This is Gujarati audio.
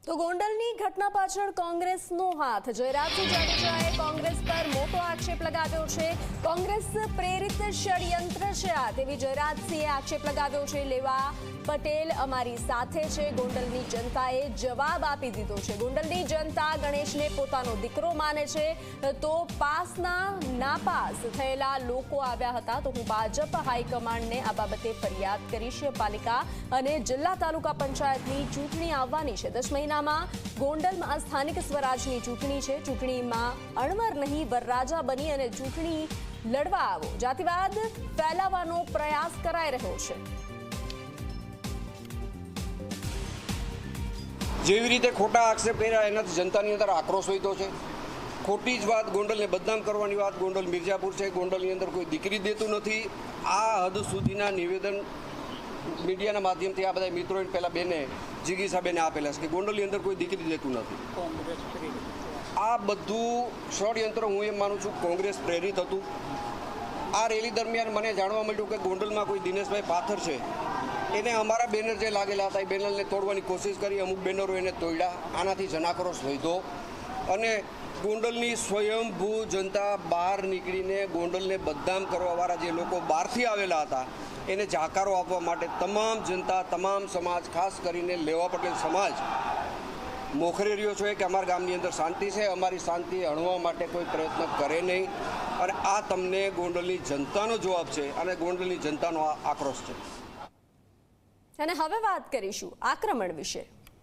તો ગોંડલની ઘટના પાછળ કોંગ્રેસનો હાથ। જયરાજસિંહ જાડેજાએ કોંગ્રેસ પર મોટો આક્ષેપ લગાવ્યો છે। કોંગ્રેસ પ્રેરિત ષડયંત્ર છે આ તેવી જયરાજસિંહે આક્ષેપ લગાવ્યો છે। લેવા પટેલ અમારી સાથે છે। ગોંડલની જનતાએ જવાબ આપી દીધો છે। ગોંડલની જનતા ગણેશને પોતાનો દીકરો માને છે। તો પાસના નાપાસ થયેલા લોકો આવ્યા હતા તો હું ભાજપ હાઈકમાન્ડને આ બાબતે ફરિયાદ કરીશ। પાલિકા અને જિલ્લા તાલુકા પંચાયતની ચૂંટણી આવવાની છે। 10 મહિનામાં ગોંડલમાં સ્થાનિક સ્વરાજની ચૂંટણી છે। ચૂંટણીમાં અણવર નહીં વરરાજા બની અને ચૂંટણી લડવા આવો। જાતિવાદ ફેલાવવાનો પ્રયાસ કરાઈ રહ્યો છે। જેવી રીતે ખોટા આક્ષેપ કર્યા એનાથી જનતાની અંદર આક્રોશ વધ્યો છે। ખોટી જ વાત, ગોંડલને બદનામ કરવાની વાત। ગોંડલ મિર્જાપુર છે, ગોંડલની અંદર કોઈ દીકરી દેતું નથી। આ હદ સુધીના નિવેદન મીડિયાના માધ્યમથી આ બધા મિત્રોએ પહેલાં બેને જીગીસાબેને આપેલા છે કે ગોંડલની અંદર કોઈ દીકરી દેતું નથી। આ બધું ષડયંત્ર હું એમ માનું છું કોંગ્રેસ પ્રેરિત હતું। આ રેલી દરમિયાન મને જાણવા મળ્યું કે ગોંડલમાં કોઈ દિનેશભાઈ પાથર છે, એને અમારા બેનર જે લાગેલા હતા એ બેનરને તોડવાની કોશિશ કરી। અમુક બેનરો એને તોડ્યા। આનાથી જનાક્રોશ વધ્યો અને ગોંડલની સ્વયંભૂ જનતા બહાર નીકળીને ગોંડલને બદનામ કરવાવાળા જે લોકો બહારથી આવેલા હતા એને જાકારો આપવા માટે તમામ જનતા, તમામ સમાજ, ખાસ કરીને લેવા પટેલ સમાજ મોખરે રહ્યો છે કે અમારા ગામની અંદર શાંતિ છે, અમારી શાંતિ હણવા માટે કોઈ પ્રયત્ન કરે નહીં। અને આ તમને ગોંડલની જનતાનો જવાબ છે અને ગોંડલની જનતાનો આક્રોશ છે। અને હવે વાત કરીશું આક્રમણ વિશે।